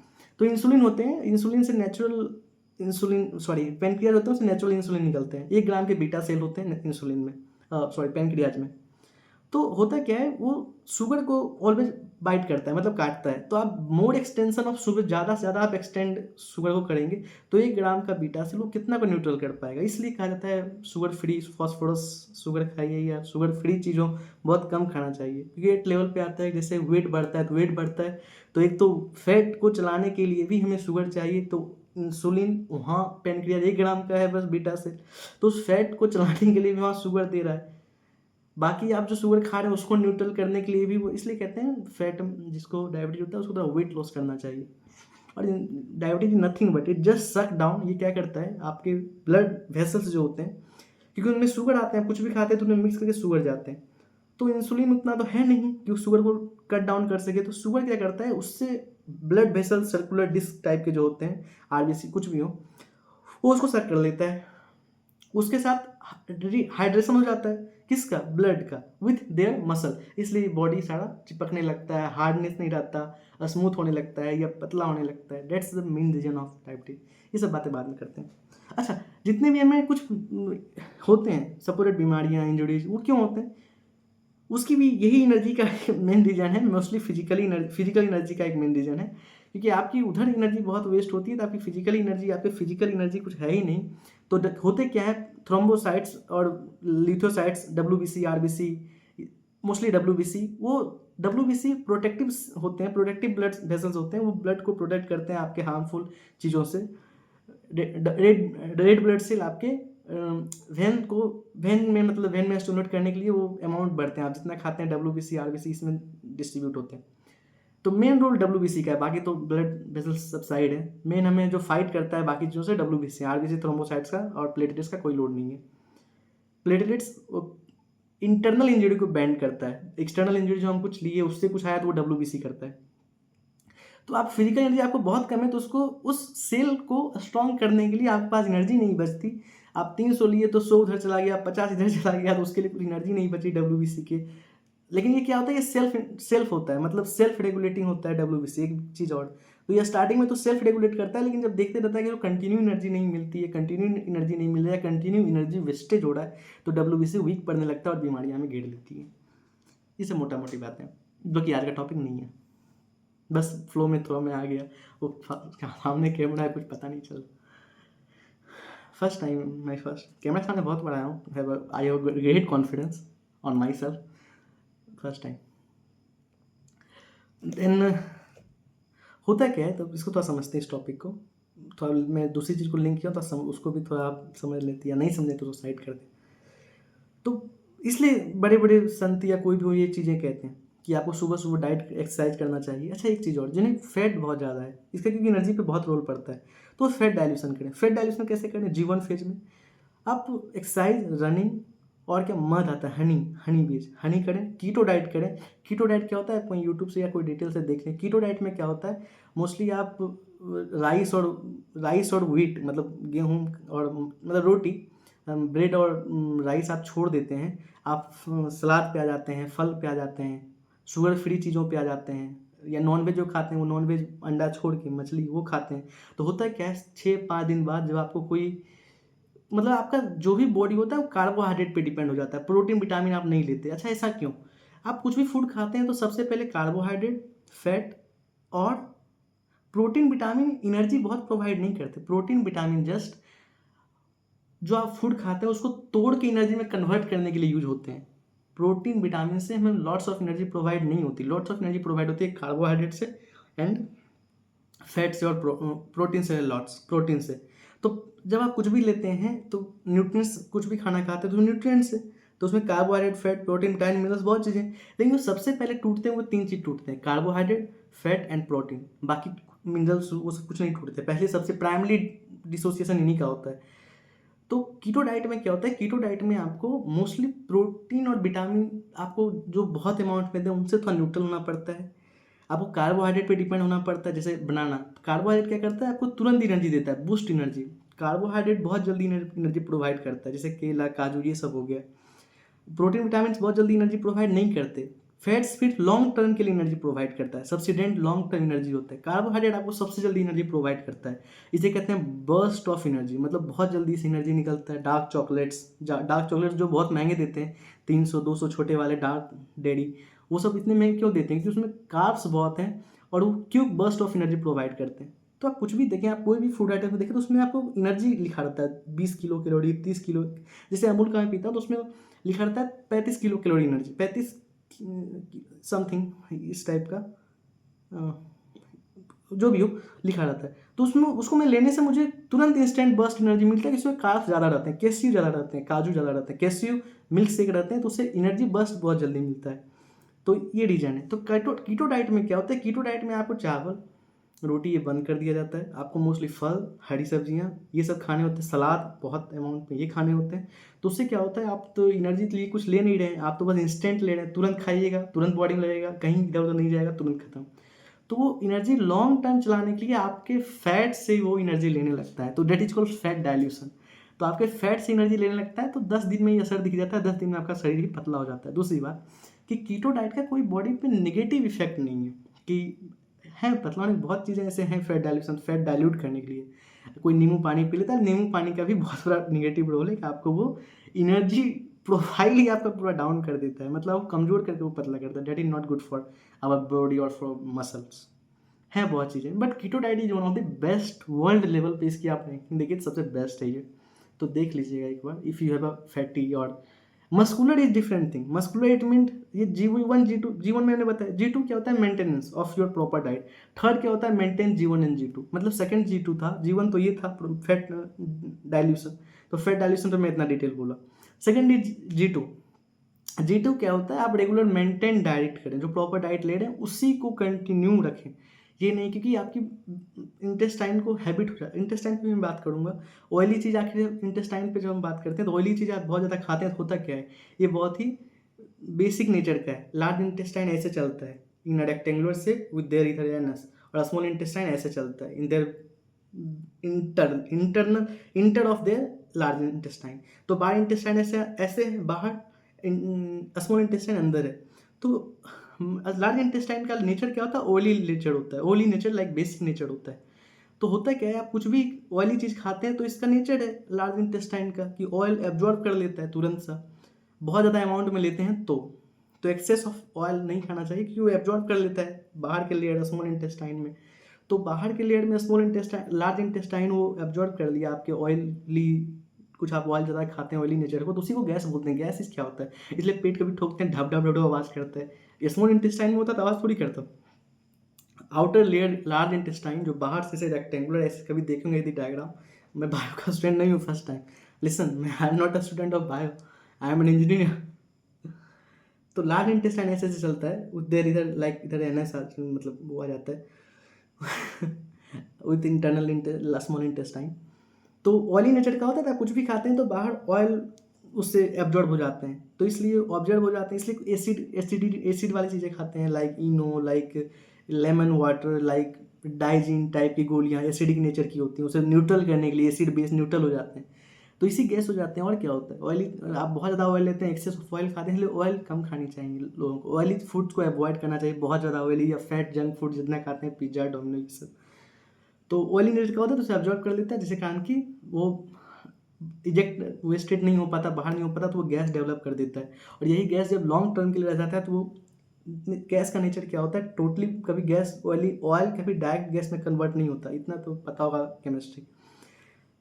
S1: तो इंसुलिन होते हैं, इंसुलिन से नेचुरल इंसुलिन, सॉरी पेनक्रियाज होते हैं, उससे नेचुरल इंसुलिन निकलते हैं। 1 ग्राम के बीटा सेल होते हैं इंसुलिन में, सॉरी पेनक्रियाज में। तो होता क्या है, वो शुगर को ऑलवेज बाइट करता है, मतलब काटता है। तो आप मोर एक्सटेंशन ऑफ शुगर, ज़्यादा से ज़्यादा आप एक्सटेंड शुगर को करेंगे तो 1 ग्राम का बीटा सेल वो कितना को न्यूट्रल कर पाएगा। इसलिए कहा जाता है शुगर फ्री, फॉस्फोरस शुगर खाइए, या शुगर फ्री चीज़ों बहुत कम खाना चाहिए। क्योंकि एक लेवल पे आता है जैसे वेट बढ़ता है, तो वेट बढ़ता है तो एक तो फैट को चलाने के लिए भी हमें शुगर चाहिए। तो इंसुलिन वहाँ पेनक्रियाज 1 ग्राम का है बस बीटा सेल, तो उस फैट को चलाने के लिए भी वहाँ शुगर दे रहा है। बाकी आप जो शुगर खा रहे हैं उसको न्यूट्रल करने के लिए भी वो, इसलिए कहते हैं फैट जिसको डायबिटीज होता है उसको थोड़ा वेट लॉस करना चाहिए। और diabetes nothing but it just सक डाउन, ये क्या करता है आपके ब्लड वेसल्स जो होते हैं, क्योंकि उनमें शुगर आते हैं, कुछ भी खाते हैं तो उनमें मिक्स करके शुगर जाते हैं। तो इंसुलिन उतना तो है नहीं कि उस शुगर को कट डाउन कर सके, तो शुगर क्या करता है, उससे blood vessel circular disc type के जो होते हैं, आरबीसी कुछ भी हो, वो उसको सक कर लेता है। उसके साथ हाइड्रेशन हो जाता है किसका, ब्लड का, विथ देयर मसल, इसलिए बॉडी सारा चिपकने लगता है, हार्डनेस नहीं रहता, स्मूथ होने लगता है या पतला होने लगता है। That's the main reason of diabetes. ये सब बातें बाद में करते हैं। अच्छा, जितने भी हमें कुछ होते हैं सपोरेट बीमारियां, इंजरीज, वो क्यों होते हैं, उसकी भी यही एनर्जी का मेन रीजन है। मोस्टली फिजिकल एनर्जी का एक मेन रीजन है, क्योंकि आपकी उधर एनर्जी बहुत वेस्ट होती है, तो आपकी फिजिकल एनर्जी कुछ है ही नहीं। तो होते क्या है, थ्रोम्बोसाइट्स और लिथोसाइट्स, डब्ल्यूबीसी, आरबीसी, मोस्टली डब्ल्यूबीसी, वो डब्ल्यूबीसी प्रोटेक्टिव होते हैं, प्रोटेक्टिव ब्लड वेसल्स होते हैं, वो ब्लड को प्रोटेक्ट करते हैं आपके हार्मफुल चीज़ों से। रेड ब्लड सेल आपके वेन में स्टिमुलेट करने के लिए वो अमाउंट बढ़ते हैं, आप जितना खाते हैं डब्ल्यूबीसी, आरबीसी इसमें डिस्ट्रीब्यूट होते हैं। तो मेन रोल डब्ल्यूबीसी का है, बाकी तो ब्लड वेसल्स सब साइड है। मेन हमें जो फाइट करता है बाकी चीज़ों से डब्ल्यूबीसी, आरबीसी थ्रोम्बोसाइट्स का और प्लेटलेट्स का कोई लोड नहीं है। प्लेटलेट्स इंटरनल इंजरी को बैंड करता है, एक्सटर्नल इंजरी जो हम कुछ लिए उससे कुछ आया तो वो डब्ल्यूबीसी करता है। तो आप फिजिकल एनर्जी आपको बहुत कम है, तो उसको उस सेल को स्ट्रॉन्ग करने के लिए आपके पास एनर्जी नहीं बचती। आप 300 लिए तो 100 उधर चला गया, 50 इधर चला गया, तो उसके लिए कुछ एनर्जी नहीं बची डब्ल्यूबीसी के। लेकिन ये क्या होता है, ये सेल्फ होता है, मतलब सेल्फ रेगुलेटिंग होता है डब्ल्यूबीसी। एक चीज़ और, तो ये स्टार्टिंग में तो सेल्फ रेगुलेट करता है, लेकिन जब देखते रहता है कि कंटिन्यू एनर्जी नहीं मिलती है, कंटिन्यू एनर्जी नहीं मिल रहा है, कंटिन्यू एनर्जी वेस्टेज हो रहा है, तो डब्ल्यूबीसी वीक पड़ने लगता है और बीमारियाँ हमें घेर लेती है। ये सब मोटा मोटी बातें, जो कि आज का टॉपिक नहीं है, बस फ्लो में थ्रो में आ गया, वो सामने कैमरा है, कुछ पता नहीं चल। फर्स्ट टाइम मैं कैमरा सामने बहुत बड़ा हूँ, I have great confidence on my self, first time. Then होता क्या है, तो इसको थोड़ा समझते हैं इस टॉपिक को। थोड़ा मैं दूसरी चीज़ को लिंक किया तो उसको भी थोड़ा आप समझ लेते या नहीं समझे तो साइड कर दें। तो इसलिए बड़े बड़े संत या कोई भी हो ये चीज़ें कहते हैं कि आपको सुबह सुबह डाइट एक्सरसाइज करना चाहिए। अच्छा, एक चीज़ और, जिन्हें फैट बहुत ज़्यादा है, इसका क्योंकि एनर्जी पे बहुत रोल पड़ता है, तो फैट डाइल्यूशन करें। फैट डाइल्यूशन कैसे करें, G1 फेज में आप एक्सरसाइज, रनिंग और क्या मध आता है, हनी बीज, हनी करें, कीटो डाइट करें। कीटो डाइट क्या होता है, कोई यूट्यूब से या कोई डिटेल से देख लें। कीटो डाइट में क्या होता है, मोस्टली आप राइस और व्हीट, मतलब गेहूँ और मतलब रोटी, ब्रेड और राइस आप छोड़ देते हैं, आप सलाद पे आ जाते हैं, फल पे आ जाते हैं, शुगर फ्री चीज़ों पे आ जाते हैं, या नॉनवेज जो खाते हैं वो नॉनवेज अंडा छोड़ के मछली वो खाते हैं। तो होता है क्या है, 6-5 दिन बाद जब आपको कोई, मतलब आपका जो भी बॉडी होता है वो कार्बोहाइड्रेट पे डिपेंड हो जाता है, प्रोटीन विटामिन आप नहीं लेते। अच्छा, ऐसा क्यों, आप कुछ भी फूड खाते हैं तो सबसे पहले कार्बोहाइड्रेट, फैट और प्रोटीन विटामिन एनर्जी बहुत प्रोवाइड नहीं करते। प्रोटीन विटामिन जस्ट जो आप फूड खाते हैं उसको तोड़ के एनर्जी में कन्वर्ट करने के लिए यूज होते हैं। प्रोटीन विटामिन से हमें लॉट्स ऑफ एनर्जी प्रोवाइड नहीं होती, लॉट्स ऑफ एनर्जी प्रोवाइड होती है कार्बोहाइड्रेट से एंड फैट से और प्रोटीन से, लॉट्स प्रोटीन से। तो जब आप कुछ भी लेते हैं तो न्यूट्रिएंट्स, कुछ भी खाना खाते हैं तो न्यूट्रिएंट्स है, तो उसमें carbohydrate, fat, protein, vitamin, minerals, बहुत चीज़ें। लेकिन जो सबसे पहले टूटते हैं वो 3 चीज़ टूटते हैं, कार्बोहाइड्रेट, फैट एंड प्रोटीन। बाकी मिनरल्स वो सब कुछ नहीं टूटते। पहले सबसे प्राइमरी डिसोसिएशन इन्हीं का होता है। तो कीटो डाइट में क्या होता है, कीटो डाइट में आपको मोस्टली प्रोटीन और विटामिन आपको जो बहुत अमाउंट में दें उनसे थोड़ा न्यूट्रल होना पड़ता है। आपको कार्बोहाइड्रेट पे डिपेंड होना पड़ता है, जैसे बनाना, कार्बोहाइड्रेट क्या करता है, आपको तुरंत एनर्जी देता है, बूस्ट एनर्जी। कार्बोहाइड्रेट बहुत जल्दी एनर्जी प्रोवाइड करता है, जैसे केला, काजू, ये सब हो गया। प्रोटीन विटामिन बहुत जल्दी एनर्जी प्रोवाइड नहीं करते। फैट्स फिर लॉन्ग टर्म के लिए एनर्जी प्रोवाइड करता है, सब्सिडेंट लॉन्ग टर्म एनर्जी होता है। कार्बोहाइड्रेट आपको सबसे जल्दी एनर्जी प्रोवाइड करता है, इसे कहते हैं बर्स्ट ऑफ एनर्जी, मतलब बहुत जल्दी से एनर्जी निकलता है। डार्क चॉकलेट्स जो बहुत महंगे देते हैं, 300-200 छोटे वाले डार्क डेरी, वो सब इतने महंगे क्यों देते हैं, क्योंकि उसमें कार्ब्स बहुत हैं और वो क्यों बर्स्ट ऑफ एनर्जी प्रोवाइड करते हैं। तो आप कुछ भी देखें, आप कोई भी फूड आइटम देखें तो उसमें आपको एनर्जी लिखा रहता है, 20 किलो कैलोरी, 30 किलो। जैसे अमूल का मैं पीता हूँ तो उसमें लिखा रहता है 35 किलो कैलोरी एनर्जी, 35 समथिंग इस टाइप का, जो भी हो लिखा रहता है। तो उसमें उसको मैं लेने से मुझे तुरंत इंस्टेंट बर्स्ट एनर्जी मिलता है, इसमें कार्ब्स ज़्यादा रहते हैं, कैस्यू ज़्यादा रहते हैं, काजू ज़्यादा रहते हैं, कैस्यू मिल्क शेक रहते हैं, तो उससे एनर्जी बर्स्ट बहुत जल्दी मिलता है। तो ये रीजन है। तो कीटो डाइट में क्या होता है, कीटो डाइट में आपको चावल, रोटी ये बंद कर दिया जाता है, आपको मोस्टली फल, हरी सब्जियाँ ये सब खाने होते हैं, सलाद बहुत अमाउंट में ये खाने होते हैं। तो उससे क्या होता है, आप तो एनर्जी के लिए कुछ ले नहीं रहे हैं, आप तो बस इंस्टेंट ले रहे हैं, तुरंत खाइएगा, तुरंत बॉडी में लगेगा, कहीं इधर उधर नहीं जाएगा, तुरंत खत्म। तो वो एनर्जी लॉन्ग टर्म चलाने के लिए आपके फैट से वो एनर्जी लेने लगता है, तो that is called fat dilution. तो आपके फैट से एनर्जी लेने लगता है तो 10 दिन में ये असर दिख जाता है, 10 दिन में आपका शरीर ही पतला हो जाता है। दूसरी बात कि कीटो डाइट का कोई बॉडी पे नेगेटिव इफेक्ट नहीं है, कि है पतला होने बहुत चीज़ें ऐसे हैं फैट डाइल्यूशन, फैट डाइल्यूट करने के लिए। कोई नींबू पानी पी लेता है, नींबू पानी का भी बहुत बड़ा नेगेटिव रोल है कि आपको वो एनर्जी प्रोफाइल ही आपका पूरा डाउन कर देता है, मतलब वो कमजोर करके वो पतला करता है। That is not good for our body और फॉर मसल्स। है बहुत चीज़ें, but keto diet is one of the best world level पे। इसकी आप रैंकिंग देखिए सबसे बेस्ट है ये, तो देख लीजिएगा एक बार। If you have a fatty और muscular is different thing. Muscular it mean ये G1 G2, G1 मैंने बताया, G2 क्या होता है maintenance of your proper diet. Third क्या होता है मेंटेन G1 एंड G2, मतलब सेकंड G2 था, G1 तो ये था फैट डाइल्यूशन। तो फैट डाइल्यूशन तो मैं इतना डिटेल बोला। Second is G2। G2 क्या होता है आप रेगुलर मेंटेन डाइट करें, जो प्रॉपर डाइट ले रहे हैं उसी को कंटिन्यू रखें। ये नहीं क्योंकि आपकी इंटेस्टाइन को हैबिट हो जाए। इंटेस्टाइन पे मैं बात करूंगा। ऑयली चीज़ आखिर इंटेस्टाइन पे जब हम बात करते हैं तो ऑयली चीज़ आप बहुत ज़्यादा खाते हैं तो होता क्या है, ये बहुत ही बेसिक नेचर का है। लार्ज इंटेस्टाइन ऐसे चलता है in rectangular shape with their इथेरियनस, और स्मॉल इंटेस्टाइन ऐसे चलता है in their inter of their large intestine. तो बाहर इंटेस्टाइन ऐसे ऐसे है, बाहर स्मॉल इंटेस्टाइन अंदर है। तो लार्ज इंटेस्टाइन का नेचर क्या होता है, ऑयली नेचर होता है। Oily nature like basic nature होता है। तो होता क्या है आप कुछ भी ऑयली चीज़ खाते हैं तो इसका नेचर है लार्ज इंटेस्टाइन का कि ऑयल एब्जॉर्ब कर लेता है तुरंत सा, बहुत ज़्यादा अमाउंट में लेते हैं तो एक्सेस ऑफ ऑयल नहीं खाना चाहिए क्योंकि वो एब्जॉर्ब कर लेता है बाहर के लेयर स्मॉल इंटेस्टाइन में। तो बाहर के लेयर में स्मॉल इंटेस्टाइन लार्ज इंटेस्टाइन वो एब्जॉर्ब कर लिया आपके ऑयली, कुछ आप ऑयल ज़्यादा खाते हैं ऑयली नेचर को, तो उसी को गैस बोलते हैं। गैस इस क्या होता है, इसलिए पेट कभी ठोकते हैं ढप ढप ढप ढप आवाज़ करता है। ये स्मॉल इंटेस्टाइन में होता है तो आवाज़ थोड़ी करता। आउटर लेयर लार्ज इंटेस्टाइन जो बाहर से रेक्टेंगुलर ऐसे कभी देखेंगे यदि डायग्राम। मैं बायो का स्टूडेंट नहीं हूँ फर्स्ट टाइम, लिसन मैं I am not a student of bio, I am an engineer. तो लार्ज इंटेस्टाइन ऐसे ऐसे चलता है उधर इधर लाइक इधर एन एस मतलब वो आ जाता है विथ इंटरनल स्मॉल इंटेस्टाइन। तो ऑयली नेचर का होता है कुछ भी खाते हैं तो बाहर ऑयल उससे एब्जॉर्ब हो जाते हैं, तो इसलिए ऑब्जर्व हो जाते हैं, इसलिए एसिड वाली चीज़ें खाते हैं लाइक इनो, like lemon water, like डाइजिन type की गोलियाँ एसिडिक नेचर की होती हैं, उसे न्यूट्रल करने के लिए एसिड बेस न्यूट्रल हो जाते हैं, तो इसी गैस हो जाते हैं। और क्या होता है ऑयली, आप बहुत ज़्यादा ऑयल लेते हैं, एक्सेस ऑफ ऑयल खाते हैं, इसलिए ऑयल कम खानी चाहिए लोगों को। ऑयली फूड्स को अवॉइड करना चाहिए, बहुत ज़्यादा ऑयली या फैट जंक फूड जितना खाते हैं पिज्जा डोमिनोज ये सब। तो ऑयली नेचर का होता है तो उसे एब्जॉर्ब कर लेता है, जिसके कारण कि वो इजेक्ट वेस्टेड नहीं हो पाता, बाहर नहीं हो पाता, तो वो गैस डेवलप कर देता है। और यही गैस जब लॉन्ग टर्म के लिए रह जाता है तो वो गैस का नेचर क्या होता है टोटली, कभी गैस ऑयल कभी डायरेक्ट गैस में कन्वर्ट नहीं होता, इतना तो पता होगा chemistry.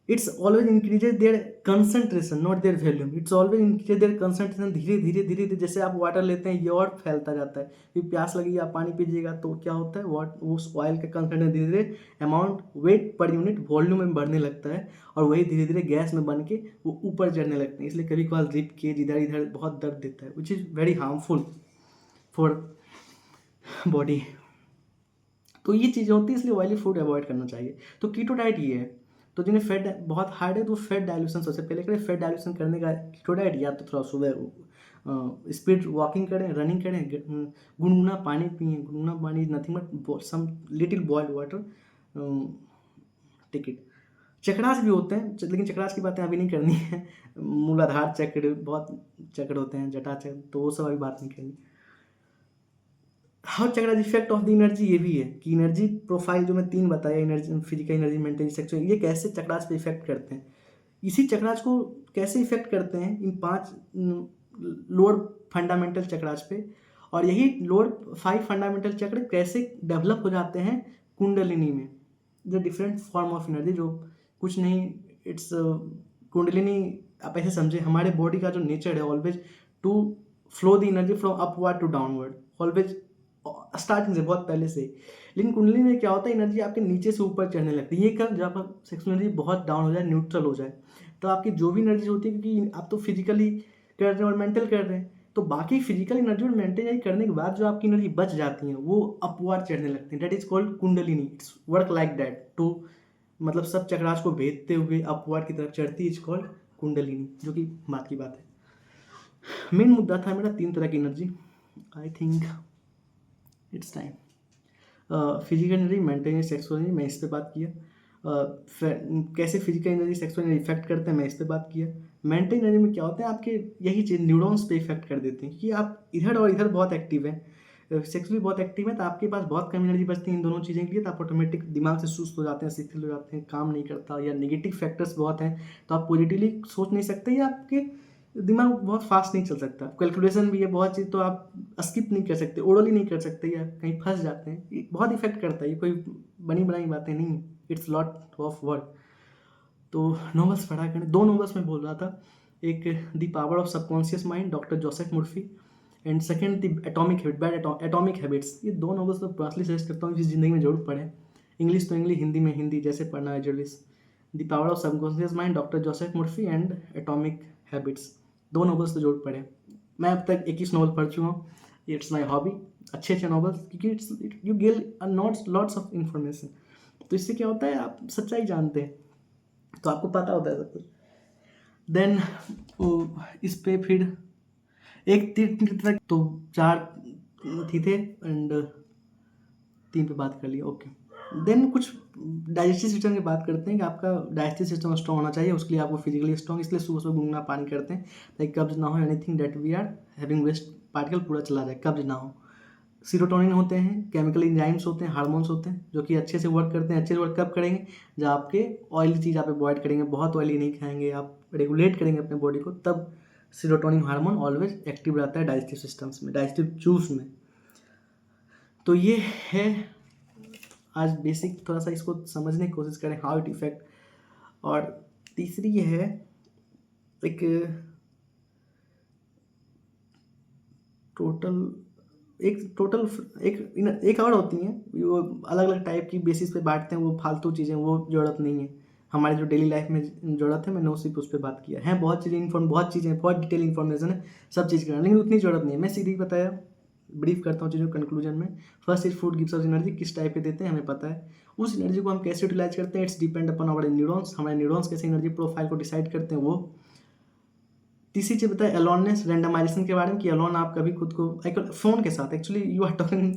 S1: It's always increases there concentration not there volume, it's always increases there concentration. धीरे धीरे धीरे धीरे जैसे आप वाटर लेते हैं ये और फैलता जाता है, फिर प्यास लगी आप पानी पीजिएगा तो क्या होता है उस ऑयल का कंसंट्रेशन धीरे धीरे amount weight per unit volume में बढ़ने लगता है, और वही धीरे धीरे गैस में बन के वो ऊपर चढ़ने लगते हैं। इसलिए कभी कभार रिप केज इधर इधर बहुत दर्द देता है, which is very harmful for body. तो ये चीज़ें होती है, इसलिए ऑयली फूड अवॉइड करना चाहिए। तो कीटो डाइट ये है। तो जिन्हें फैट बहुत हार्ड है तो फैट डाइल्यूशन सबसे पहले करें। फैट डाइल्यूशन करने का कीटो डाइट, या तो थोड़ा सुबह स्पीड वॉकिंग करें, रनिंग करें, गुनगुना पानी पिए। गुनगुना पानी nothing but some little boiled water, ticket. Chakras भी होते हैं लेकिन चक्रास की बातें अभी नहीं करनी है। मूलाधार चक्र, बहुत चक्र होते हैं, जटा चक्र, तो वो सब अभी बात नहीं करनी। How chakras effect of the energy, ये भी है कि एनर्जी प्रोफाइल जो मैं 3 बताया, energy physical energy mental sexual, ये कैसे चक्रास पे इफेक्ट करते हैं। इसी चक्रास को कैसे इफेक्ट करते हैं इन 5 लोअर फंडामेंटल चक्रास पे, और यही लोअर 5 फंडामेंटल चक्र कैसे डेवलप हो जाते हैं कुंडलिनी में। The different form of energy जो कुछ नहीं, इट्स कुंडलिनी आप ऐसे समझे हमारे बॉडी का जो नेचर है always to flow the energy from upward to downward, always starting से बहुत पहले से। लेकिन कुंडली में क्या होता है एनर्जी आपके नीचे से ऊपर चढ़ने लगती है। ये कब, जब आप सेक्सुअल एनर्जी बहुत डाउन हो जाए, न्यूट्रल हो जाए, तो आपकी जो भी एनर्जी होती है, क्योंकि आप तो फिजिकली कर रहे हैं और मेंटल कर रहे हैं, तो बाकी फिजिकल एनर्जी और मेंटल एनर्जी करने के बाद जो आपकी एनर्जी बच जाती है वो अपवर्ड चढ़ने लगती है। That is called kundalini. It's work like that to, मतलब सब चक्रास को भेदते हुए अपवर्ड की तरफ चढ़ती है, इज कॉल्ड कुंडलिनी, जो कि बात की बात है। मेन मुद्दा था मेरा 3 तरह की energy. I think it's time. Physical energy, mental energy, sexual energy, मैं इस पे बात किया। कैसे physical energy sexual energy effect करते हैं, मैं इस पे बात किया। मेंटल एनर्जी में क्या होता है, आपके यही चीज़ न्यूरॉन्स पे इफेक्ट कर देते हैं कि आप इधर और इधर बहुत एक्टिव हैं, सेक्सुअली बहुत एक्टिव है, तो आपके पास बहुत कम एनर्जी बचती है इन दोनों चीज़ों के लिए, तो आप ऑटोमेटिक दिमाग से सुस्त हो जाते हैं, शिथिल हो जाते हैं, काम नहीं करता, या नेगेटिव फैक्टर्स बहुत हैं, तो आप पॉजिटिवली सोच नहीं सकते, या आपके दिमाग बहुत फास्ट नहीं चल सकता, कैलकुलेशन भी है बहुत चीज़, तो आप स्किप नहीं कर सकते, ओरली नहीं कर सकते, या कहीं फंस जाते हैं। ये बहुत इफेक्ट करता है, ये कोई बनी बनाई बातें नहीं है, इट्स लॉट ऑफ वर्क। तो नॉवेल्स पढ़ा करें। 2 नॉवेल्स मैं बोल रहा था, एक the power of subconscious mind, doctor Joseph Murphy, and second the atomic habit, bad atomic habits. ये 2 नॉवेल्स मैं पर्सनली सजेस्ट करता हूँ, जिस ज़िंदगी में जरूर पढ़ें। इंग्लिश तो इंग्लिश, हिंदी में हिंदी, जैसे पढ़ना है journalist. The power of subconscious mind, doctor Joseph Murphy, and atomic habits, 2 novels तो जरूर पढ़ें। मैं अब तक 21 नॉवल पढ़ चुका हूँ। इट्स माई हॉबी, अच्छे अच्छे नॉवेल्स, क्योंकि it's you gain lots of information. तो इससे क्या होता है, आप सच्चाई जानते हैं, तो आपको पता होता है सब कुछ। देन इस पे फिर एक तीन तक तो 4 थी थे, एंड 3 पे बात कर लिया, ओके। देन कुछ डाइजेस्टिव सिस्टम की बात करते हैं कि आपका डाइजेस्टिव सिस्टम स्ट्रॉन्ग होना चाहिए, उसके लिए आपको फिजिकली स्ट्रॉन्ग, इसलिए सुबह सुबह गुनगुना पानी करते हैं ताकि कब्ज ना हो, anything that we are having waste particle पूरा चला जाए, कब्ज ना हो। सीरोटोनिन होते हैं, केमिकल एंजाइम्स होते हैं, हार्मोन्स होते हैं, जो कि अच्छे से वर्क करते हैं। अच्छे से वर्क कब करेंगे, जब आपके ऑयली चीज़ आप अवॉइड करेंगे, बहुत ऑयली नहीं खाएंगे, आप रेगुलेट करेंगे अपने बॉडी को, तब सीरोटोनिन हार्मोन ऑलवेज एक्टिव रहता है डाइजेस्टिव सिस्टम्स में, डाइजेस्टिव जूस में। तो ये है आज बेसिक, थोड़ा सा इसको समझने की कोशिश करें, हाउ इट इफेक्ट। और तीसरी ये है एक टोटल एक और होती हैं, वो अलग अलग टाइप की बेसिस पे बांटते हैं, वो फालतू चीज़ें, वो ज़रूरत नहीं है हमारे जो डेली लाइफ में ज़रूरत है। मैंने सिर्फ उस पर बात किया है, बहुत चीज़ें बहुत डिटेल इन्फॉर्मेशन है सब चीज़ का, लेकिन उतनी ज़रूरत नहीं है। मैं सीधी बताया, ब्रीफ करता हूँ चीज़ों कंक्लूजन में। First is food gives us energy, किस टाइप के देते हैं हमें पता है, उस एनर्जी को हम कैसे यूटिलाइज करते हैं, it's depend upon our neurons, हमारे न्यूरॉन्स कैसे एनर्जी प्रोफाइल को डिसाइड करते हैं वो। तीसरी चीज बताया अलोननेस, रैंडमाइजेशन के बारे में, कि अलोन आप कभी खुद को फ़ोन के साथ, actually you are talking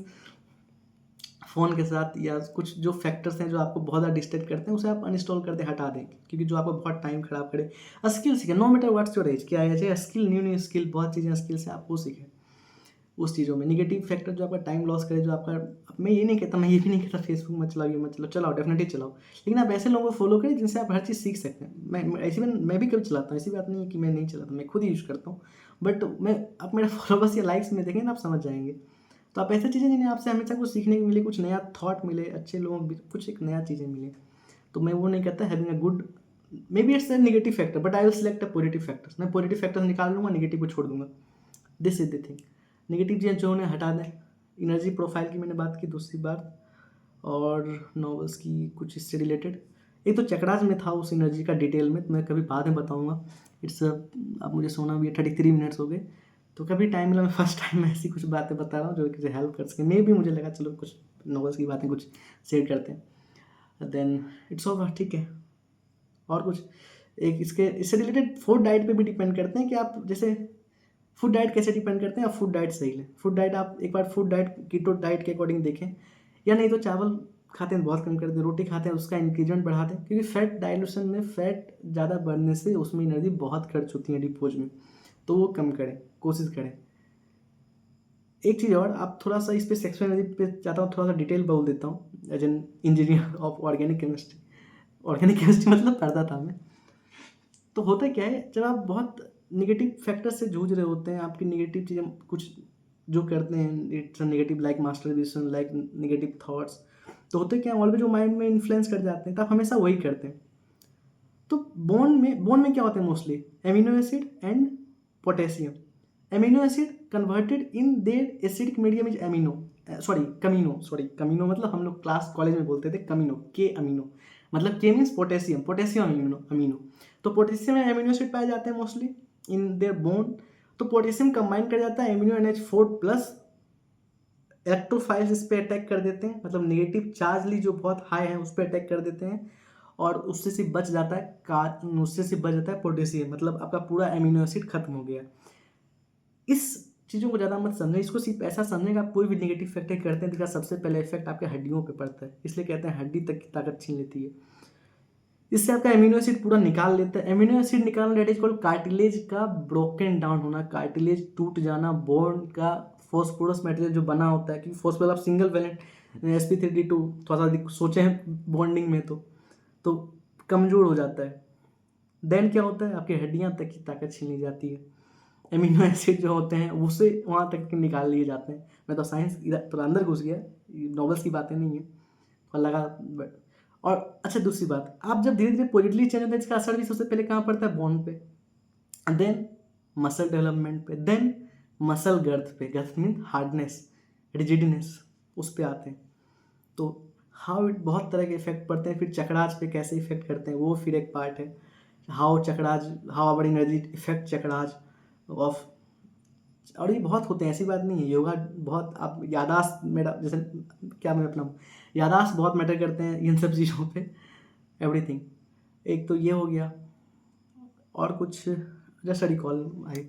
S1: phone के साथ, या कुछ जो फैक्टर्स हैं जो आपको बहुत ज़्यादा डिस्ट्रैक्ट करते हैं, उसे आप अनइंस्टॉल कर दें, हटा दें, क्योंकि जो आपको बहुत टाइम खराब करे। स्किल सीखें, no matter what's your age, क्या एज है, स्किल, न्यू स्किल, बहुत चीज़ें स्किल से आप वो सीखें उस चीज़ों में। निगेटिव फैक्टर जो आपका टाइम लॉस करे, जो आपका, मैं ये नहीं कहता, मैं ये भी नहीं कहता फेसबुक मत चलाओ, ये मत चलाओ, चलाओ डेफिनेटली चलाओ, लेकिन आप ऐसे लोगों को फॉलो करें जिनसे आप हर चीज़ सीख सकते हैं। मैं भी कभी चलाता हूँ, ऐसी बात नहीं है कि मैं नहीं चलाता, मैं खुद ही यूज़ करता हूँ, बट आप मेरा फॉलोवर्स या लाइक्स में देखेंगे ना, आप समझ जाएंगे। तो आप ऐसी चीज़ें जिन्हें आपसे हमेशा कुछ सीखने को मिले, कुछ नया थॉट मिले, अच्छे लोगों कुछ एक नया चीज़ें मिले, तो मैं वो नहीं कहता having a good, may be it's a negative factor, but I will select a positive factors. मैं पॉजिटिव फैक्टर्स निकाल लूँगा, नेगेटिव को छोड़ दूंगा, this is the thing. Negative चीज़ें जो उन्हें हटा दें। एनर्जी प्रोफाइल की मैंने बात की दूसरी बार, और नॉवेल्स की कुछ इससे रिलेटेड। एक तो चक्रास में था उस एनर्जी का डिटेल में, तो मैं कभी बाद में बताऊंगा। अब मुझे सोना भी 33 मिनट्स हो गए, तो कभी टाइम मिला मैं फर्स्ट टाइम मैं ऐसी कुछ बातें बता रहा हूँ जो किसी हेल्प कर सके। मे भी मुझे लगा चलो कुछ नॉवेल्स की बातें कुछ शेयर करते हैं, देन इट्स ओवर, ठीक है। और कुछ एक इससे रिलेटेड फूड डाइट पे भी डिपेंड करते हैं कि आप जैसे फूड डाइट कैसे डिपेंड करते हैं, आप फूड डाइट सही लें। फूड डाइट आप एक बार फूड डाइट कीटो डाइट के अकॉर्डिंग देखें, या नहीं तो चावल खाते हैं बहुत कम कर दें, रोटी खाते हैं उसका इंक्रीजमेंट बढ़ा दें, क्योंकि फैट डाइल्यूशन में फैट ज़्यादा बढ़ने से उसमें एनर्जी बहुत खर्च होती है डिपोज में, तो वो कम करें, कोशिश करें। एक चीज़ और, आप थोड़ा सा इस पे सेक्सुअल एनर्जी पे जाता हूँ, थोड़ा सा डिटेल बोल देता हूँ as an engineer of organic chemistry. Organic chemistry मतलब पढ़ता था मैं। तो होता क्या है, जब आप बहुत निगेटिव फैक्टर से जूझ रहे होते हैं, आपकी निगेटिव चीज़ें कुछ जो करते हैं, it's negative like masturbation, like negative thoughts, तो होते क्या ऑलवेज जो माइंड में इन्फ्लुएंस कर जाते हैं, तो आप हमेशा वही करते हैं। तो बोन में क्या होते हैं mostly, amino acid and potassium. Amino acid converted in their acidic medium is कमीनो मतलब हम लोग क्लास कॉलेज में बोलते थे कमीनो, के अमीनो, मतलब के मीन्स पोटेशियम अमीनो। तो पोटेशियम में एमिनो एसिड पाए जाते हैं मोस्टली इन देयर बोन। तो पोटेशियम कंबाइन कर जाता है एमिनो NH4 प्लस, इलेक्ट्रोफाइल्स इस पर अटैक कर देते हैं, मतलब नेगेटिव चार्ज ली जो बहुत हाई है उस पर अटैक कर देते हैं, और उससे सिर्फ बच जाता है पोटेशियम, मतलब आपका पूरा एमिनो एसिड खत्म हो गया। इस चीज़ों को ज़्यादा मत समझें, इसको सिर्फ ऐसा समझें कि आप कोई भी नेगेटिव फैक्टर करते हैं तो इसका सबसे पहले इफेक्ट आपके हड्डियों पे पड़ता है, इसलिए कहते हैं हड्डी तक की ताकत छीन लेती है। इससे आपका एमिनो एसिड पूरा निकाल लेता है। एमिनो एसिड निकालना दैट इज कॉल्ड कार्टिलेज का ब्रोकन डाउन होना, कार्टिलेज टूट जाना, बोन का फॉस्फोरस मटेरियल जो बना होता है, क्योंकि फॉस्फोरस आप सिंगल वैलेंट sp3d2 थोड़ा सा सोचे हैं बॉन्डिंग में तो कमज़ोर हो जाता है। देन क्या होता है, आपकी हड्डियाँ तक की ताकत छीन ली जाती है। एमिनो एसिड जो होते हैं उसे वहाँ तक के निकाल लिए जाते हैं। मैं तो साइंस इधर तो अंदर घुस गया, नॉवेल्स की बातें नहीं है और लगा। और अच्छा दूसरी बात, आप जब धीरे धीरे पॉजिटिवली चेंज होते हैं इसका असर भी सबसे पहले कहाँ पड़ता है, बोन पे, देन मसल डेवलपमेंट पे, देन मसल गर्थ पे। गर्थ मीन हार्डनेस, रिजिडनेस, उस पे आते हैं। तो हाउ इट बहुत तरह के इफेक्ट पड़ते हैं। फिर चक्राज पे कैसे इफेक्ट करते हैं वो फिर एक पार्ट है। How chakras, how our energy effect chakras of. और ये बहुत होते हैं, ऐसी बात नहीं है। योगा बहुत, आप यादाश्त मेरा जैसे क्या मैं अपना यादाश्त बहुत मैटर करते हैं इन सब चीज़ों पे, एवरीथिंग। एक तो ये हो गया, और कुछ जस्ट रिकॉल आई